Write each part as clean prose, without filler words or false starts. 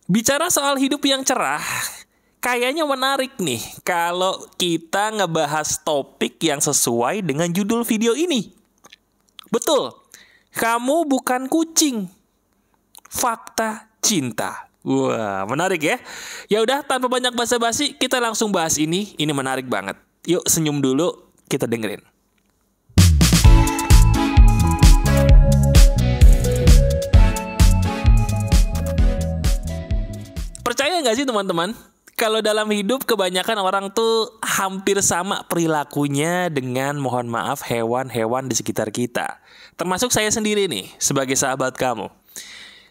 Bicara soal hidup yang cerah, kayaknya menarik nih kalau kita ngebahas topik yang sesuai dengan judul video ini. Betul, kamu bukan kucing. Fakta cinta. Wah, menarik ya. Ya udah, tanpa banyak basa-basi, kita langsung bahas ini. Ini menarik banget. Yuk senyum dulu, kita dengerin. Percaya nggak sih teman-teman? Kalau dalam hidup kebanyakan orang tuh hampir sama perilakunya dengan, mohon maaf, hewan-hewan di sekitar kita. Termasuk saya sendiri nih, sebagai sahabat kamu.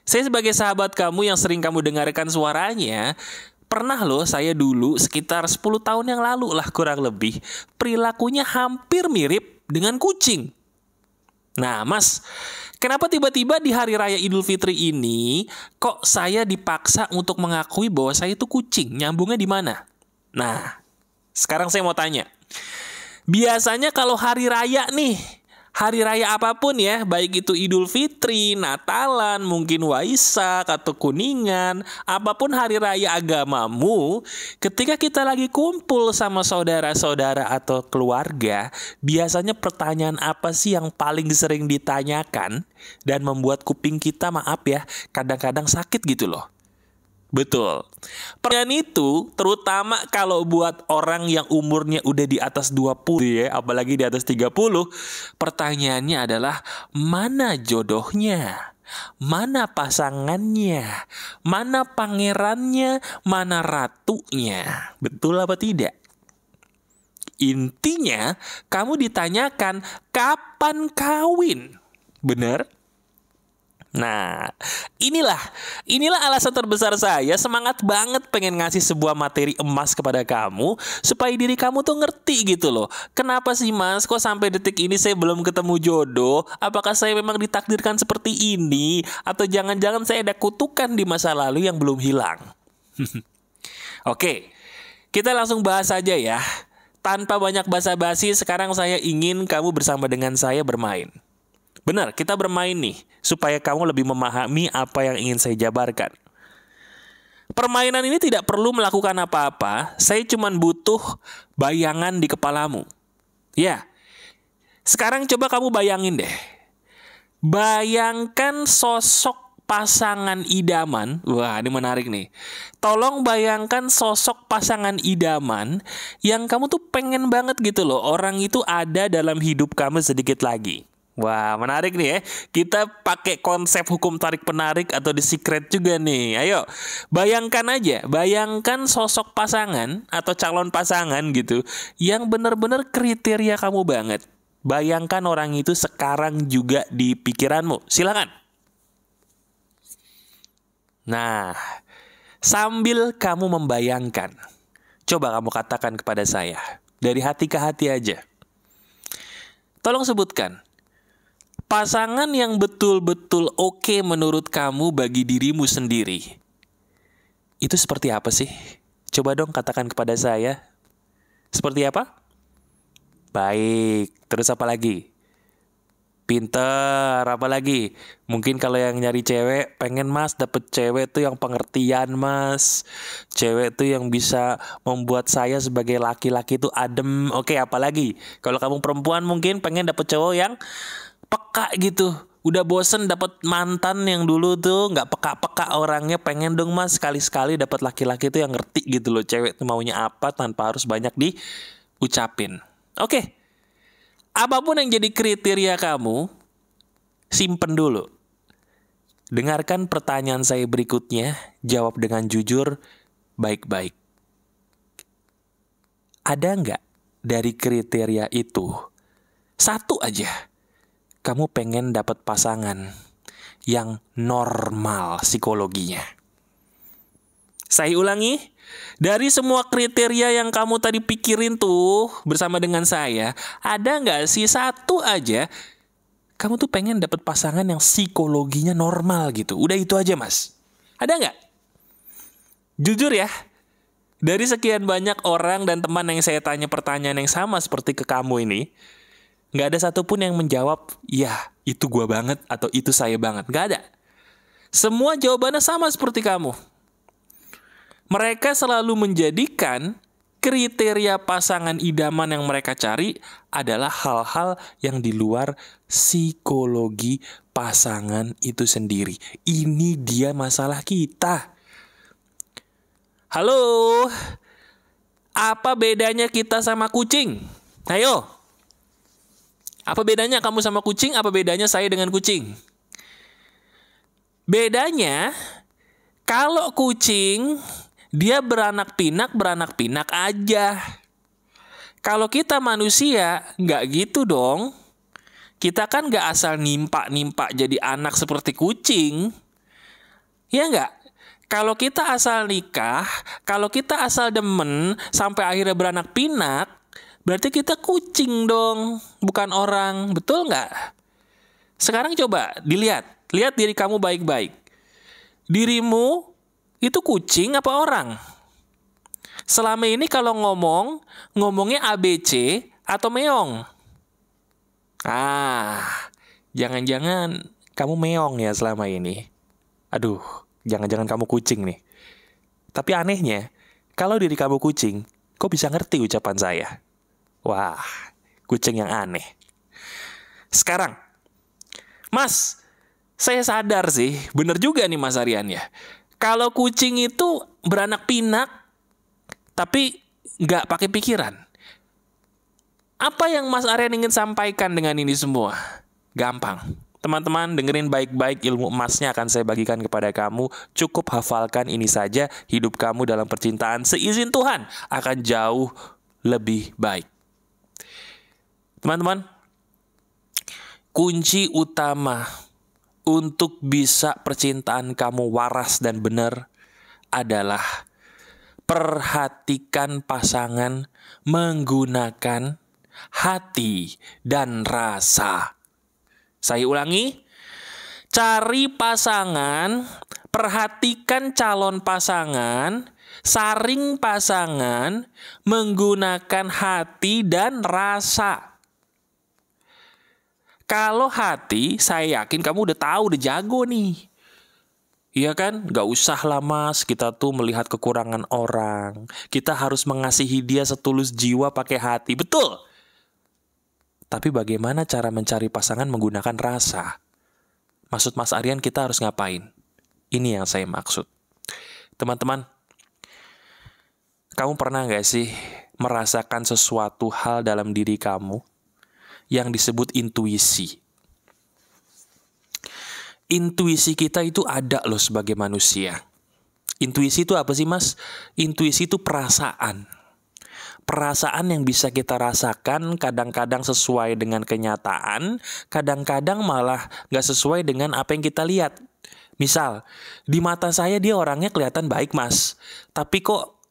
Saya sebagai sahabat kamu yang sering kamu dengarkan suaranya, pernah loh saya dulu sekitar 10 tahun yang lalu lah kurang lebih, perilakunya hampir mirip dengan kucing. Nah mas, kenapa tiba-tiba di hari raya Idul Fitri ini kok saya dipaksa untuk mengakui bahwa saya itu kucing? Nyambungnya di mana? Nah, sekarang saya mau tanya. Biasanya kalau hari raya nih, hari raya apapun ya, baik itu Idul Fitri, Natalan, mungkin Waisak atau Kuningan, apapun hari raya agamamu, ketika kita lagi kumpul sama saudara-saudara atau keluarga, biasanya pertanyaan apa sih yang paling sering ditanyakan dan membuat kuping kita, maaf ya, kadang-kadang sakit gitu loh. Betul. Pertanyaan itu terutama kalau buat orang yang umurnya udah di atas 20 ya, apalagi di atas 30, pertanyaannya adalah mana jodohnya? Mana pasangannya? Mana pangerannya? Mana ratunya? Betul apa tidak? Intinya, kamu ditanyakan kapan kawin. Benar? Nah, inilah alasan terbesar saya semangat banget pengen ngasih sebuah materi emas kepada kamu supaya diri kamu tuh ngerti gitu loh. Kenapa sih mas, kok sampai detik ini saya belum ketemu jodoh? Apakah saya memang ditakdirkan seperti ini? Atau jangan-jangan saya ada kutukan di masa lalu yang belum hilang? Oke, kita langsung bahas saja ya. Tanpa banyak basa-basi, sekarang saya ingin kamu bersama dengan saya bermain. Benar, kita bermain nih, supaya kamu lebih memahami apa yang ingin saya jabarkan. Permainan ini tidak perlu melakukan apa-apa, saya cuma butuh bayangan di kepalamu. Ya, sekarang coba kamu bayangin deh. Bayangkan sosok pasangan idaman. Wah, ini menarik nih. Tolong bayangkan sosok pasangan idaman yang kamu tuh pengen banget gitu loh, orang itu ada dalam hidup kamu sedikit lagi. Wah, menarik nih ya. Kita pakai konsep hukum tarik-penarik atau The Secret juga nih. Ayo, bayangkan aja. Bayangkan sosok pasangan atau calon pasangan gitu yang benar-benar kriteria kamu banget. Bayangkan orang itu sekarang juga di pikiranmu. Silakan. Nah, sambil kamu membayangkan, coba kamu katakan kepada saya. Dari hati ke hati aja. Tolong sebutkan. Pasangan yang betul-betul oke menurut kamu bagi dirimu sendiri. Itu seperti apa sih? Coba dong katakan kepada saya. Seperti apa? Baik. Terus apa lagi? Pinter. Apa lagi? Mungkin kalau yang nyari cewek, pengen mas dapet cewek tuh yang pengertian mas. Cewek tuh yang bisa membuat saya sebagai laki-laki tuh adem. Oke, apa lagi? Kalau kamu perempuan mungkin pengen dapet cowok yang peka gitu. Udah bosen dapat mantan yang dulu tuh nggak peka-peka orangnya, pengen dong mas sekali-sekali dapat laki-laki tuh yang ngerti gitu loh cewek tuh maunya apa tanpa harus banyak diucapin. Oke. Apapun yang jadi kriteria kamu, simpen dulu. Dengarkan pertanyaan saya berikutnya, jawab dengan jujur, baik-baik. Ada nggak dari kriteria itu satu aja kamu pengen dapat pasangan yang normal psikologinya? Saya ulangi, dari semua kriteria yang kamu tadi pikirin tuh bersama dengan saya, ada nggak sih satu aja kamu tuh pengen dapat pasangan yang psikologinya normal gitu? Udah itu aja mas. Ada nggak? Jujur ya, dari sekian banyak orang dan teman yang saya tanya pertanyaan yang sama seperti ke kamu ini, nggak ada satupun yang menjawab, ya itu gua banget atau itu saya banget. Nggak ada. Semua jawabannya sama seperti kamu. Mereka selalu menjadikan kriteria pasangan idaman yang mereka cari adalah hal-hal yang di luar psikologi pasangan itu sendiri. Ini dia masalah kita. Halo, apa bedanya kita sama kucing? Ayo, apa bedanya kamu sama kucing? Apa bedanya saya dengan kucing? Bedanya, kalau kucing, dia beranak pinak aja. Kalau kita manusia, nggak gitu dong. Kita kan nggak asal nimpa jadi anak seperti kucing. Ya nggak? Kalau kita asal nikah, kalau kita asal demen, sampai akhirnya beranak pinak, berarti kita kucing dong, bukan orang. Betul nggak? Sekarang coba dilihat. Lihat diri kamu baik-baik. Dirimu itu kucing apa orang? Selama ini kalau ngomongnya ABC atau meong? Jangan-jangan kamu meong ya selama ini. Aduh, jangan-jangan kamu kucing nih. Tapi anehnya, kalau diri kamu kucing, kok bisa ngerti ucapan saya? Wah, kucing yang aneh. Sekarang, Mas, saya sadar sih, bener juga nih Mas Aryan ya. Kalau kucing itu beranak pinak, tapi nggak pakai pikiran. Apa yang Mas Aryan ingin sampaikan dengan ini semua? Gampang. Teman-teman, dengerin baik-baik, ilmu emasnya akan saya bagikan kepada kamu. Cukup hafalkan ini saja, hidup kamu dalam percintaan seizin Tuhan akan jauh lebih baik. Teman-teman, kunci utama untuk bisa percintaan kamu waras dan benar adalah perhatikan pasangan menggunakan hati dan rasa. Saya ulangi, cari pasangan, perhatikan calon pasangan, saring pasangan menggunakan hati dan rasa. Kalau hati, saya yakin kamu udah tahu, udah jago nih. Iya kan? Gak usah lah Mas, kita tuh melihat kekurangan orang. Kita harus mengasihi dia setulus jiwa pakai hati. Betul! Tapi bagaimana cara mencari pasangan menggunakan rasa? Maksud Mas Aryan kita harus ngapain? Ini yang saya maksud. Teman-teman, kamu pernah gak sih merasakan sesuatu hal dalam diri kamu yang disebut intuisi? Intuisi kita itu ada loh sebagai manusia. Intuisi itu apa sih Mas? Intuisi itu perasaan. Perasaan yang bisa kita rasakan kadang-kadang sesuai dengan kenyataan, kadang-kadang malah gak sesuai dengan apa yang kita lihat. Misal, di mata saya dia orangnya kelihatan baik Mas, tapi kok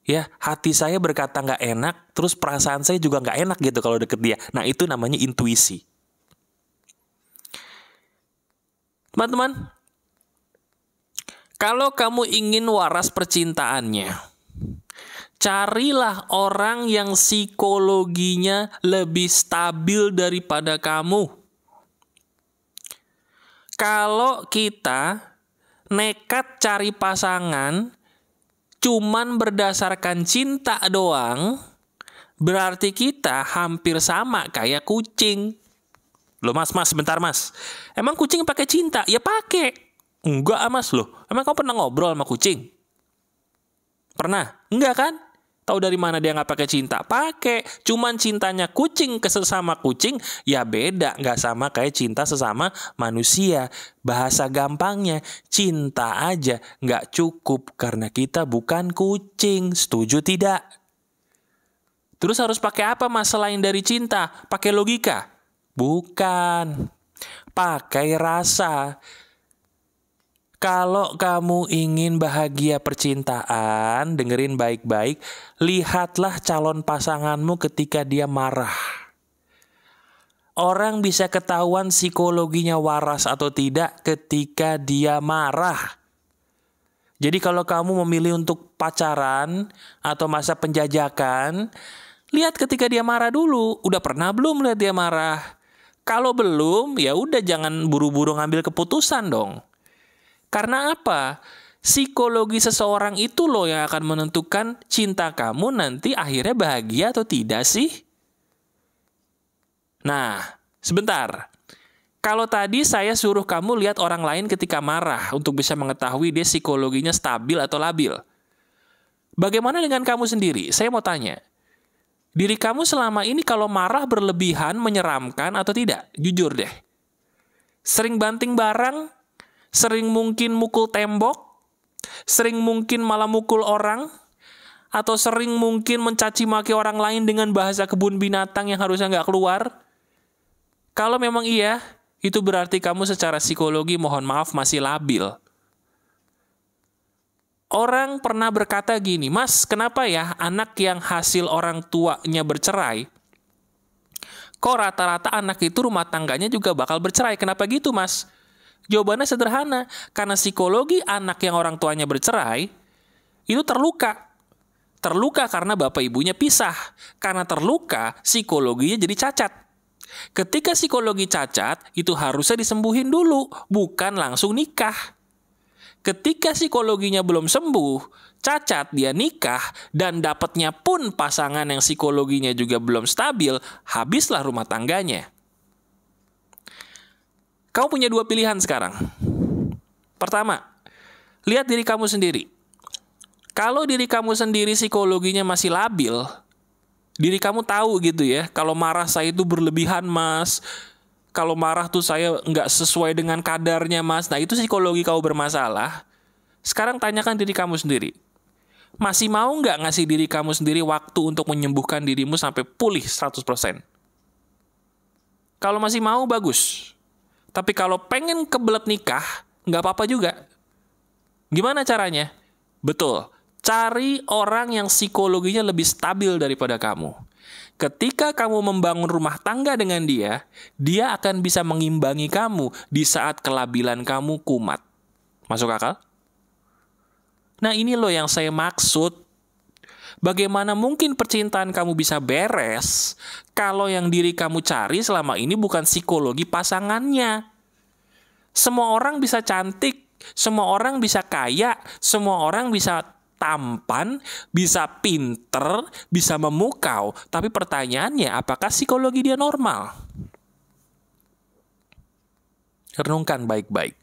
ya hati saya berkata gak enak, terus perasaan saya juga gak enak gitu kalau deket dia. Nah itu namanya intuisi. Teman-teman, kalau kamu ingin waras percintaannya, carilah orang yang psikologinya lebih stabil daripada kamu. Kalau kita nekat cari pasangan cuman berdasarkan cinta doang, berarti kita hampir sama kayak kucing. Loh mas, bentar mas. Emang kucing pakai cinta? Ya pakai. Enggak mas loh. Emang kamu pernah ngobrol sama kucing? Pernah? Enggak kan? Tahu dari mana dia nggak pakai cinta? Pakai. Cuman cintanya kucing ke sesama kucing ya beda. Nggak sama kayak cinta sesama manusia. Bahasa gampangnya, cinta aja nggak cukup karena kita bukan kucing. Setuju tidak? Terus harus pakai apa mas selain dari cinta? Pakai logika? Bukan. Pakai rasa. Kalau kamu ingin bahagia percintaan, dengerin baik-baik, lihatlah calon pasanganmu ketika dia marah. Orang bisa ketahuan psikologinya waras atau tidak ketika dia marah. Jadi kalau kamu memilih untuk pacaran atau masa penjajakan, lihat ketika dia marah dulu. Udah pernah belum lihat dia marah? Kalau belum, ya udah jangan buru-buru ngambil keputusan dong. Karena apa? Psikologi seseorang itu loh yang akan menentukan cinta kamu nanti akhirnya bahagia atau tidak sih. Nah, sebentar. Kalau tadi saya suruh kamu lihat orang lain ketika marah untuk bisa mengetahui dia psikologinya stabil atau labil. Bagaimana dengan kamu sendiri? Saya mau tanya. Diri kamu selama ini kalau marah berlebihan, menyeramkan atau tidak? Jujur deh. Sering banting barang? Sering mungkin mukul tembok? Sering mungkin malah mukul orang? Atau sering mungkin mencaci maki orang lain dengan bahasa kebun binatang yang harusnya nggak keluar? Kalau memang iya, itu berarti kamu secara psikologi mohon maaf masih labil. Orang pernah berkata gini, Mas, kenapa ya anak yang hasil orang tuanya bercerai, kok rata-rata anak itu rumah tangganya juga bakal bercerai? Kenapa gitu, Mas? Jawabannya sederhana, karena psikologi anak yang orang tuanya bercerai, itu terluka. Terluka karena bapak ibunya pisah. Karena terluka, psikologinya jadi cacat. Ketika psikologi cacat, itu harusnya disembuhin dulu, bukan langsung nikah. Ketika psikologinya belum sembuh, cacat dia nikah, dan dapatnya pun pasangan yang psikologinya juga belum stabil, habislah rumah tangganya. Kamu punya dua pilihan sekarang. Pertama, lihat diri kamu sendiri. Kalau diri kamu sendiri psikologinya masih labil, diri kamu tahu gitu ya, kalau marah saya itu berlebihan, Mas. Kalau marah tuh saya nggak sesuai dengan kadarnya, Mas. Nah, itu psikologi kamu bermasalah. Sekarang tanyakan diri kamu sendiri. Masih mau nggak ngasih diri kamu sendiri waktu untuk menyembuhkan dirimu sampai pulih 100%? Kalau masih mau, bagus. Tapi kalau pengen kebelet nikah, nggak apa-apa juga. Gimana caranya? Betul, cari orang yang psikologinya lebih stabil daripada kamu. Ketika kamu membangun rumah tangga dengan dia, dia akan bisa mengimbangi kamu di saat kelabilan kamu kumat. Masuk akal? Nah, ini loh yang saya maksud. Bagaimana mungkin percintaan kamu bisa beres kalau yang diri kamu cari selama ini bukan psikologi pasangannya? Semua orang bisa cantik, semua orang bisa kaya, semua orang bisa tampan, bisa pinter, bisa memukau. Tapi pertanyaannya, apakah psikologi dia normal? Renungkan baik-baik.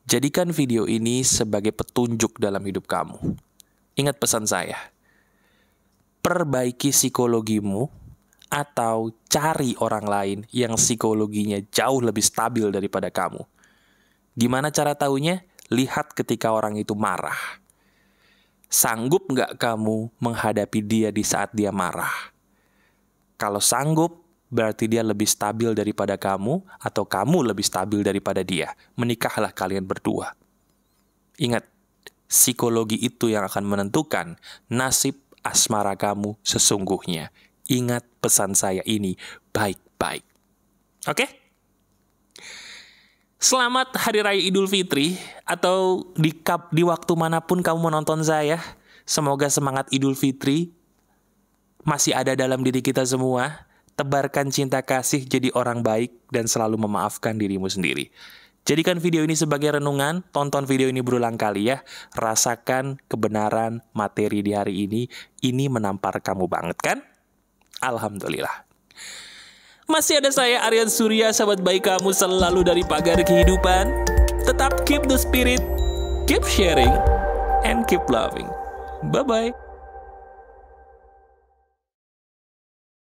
Jadikan video ini sebagai petunjuk dalam hidup kamu. Ingat pesan saya. Perbaiki psikologimu atau cari orang lain yang psikologinya jauh lebih stabil daripada kamu. Gimana cara tahunya? Lihat ketika orang itu marah. Sanggup nggak kamu menghadapi dia di saat dia marah? Kalau sanggup, berarti dia lebih stabil daripada kamu, atau kamu lebih stabil daripada dia. Menikahlah kalian berdua. Ingat, psikologi itu yang akan menentukan nasib asmara kamu sesungguhnya. Ingat pesan saya ini baik-baik. Oke? Selamat Hari Raya Idul Fitri, atau di waktu manapun kamu menonton saya. Semoga semangat Idul Fitri masih ada dalam diri kita semua. Tebarkan cinta kasih, jadi orang baik, dan selalu memaafkan dirimu sendiri. Jadikan video ini sebagai renungan, tonton video ini berulang kali ya. Rasakan kebenaran materi di hari ini menampar kamu banget kan? Alhamdulillah. Masih ada saya, Aryan Surya, sahabat baik kamu selalu dari pagar kehidupan. Tetap keep the spirit, keep sharing, and keep loving. Bye-bye.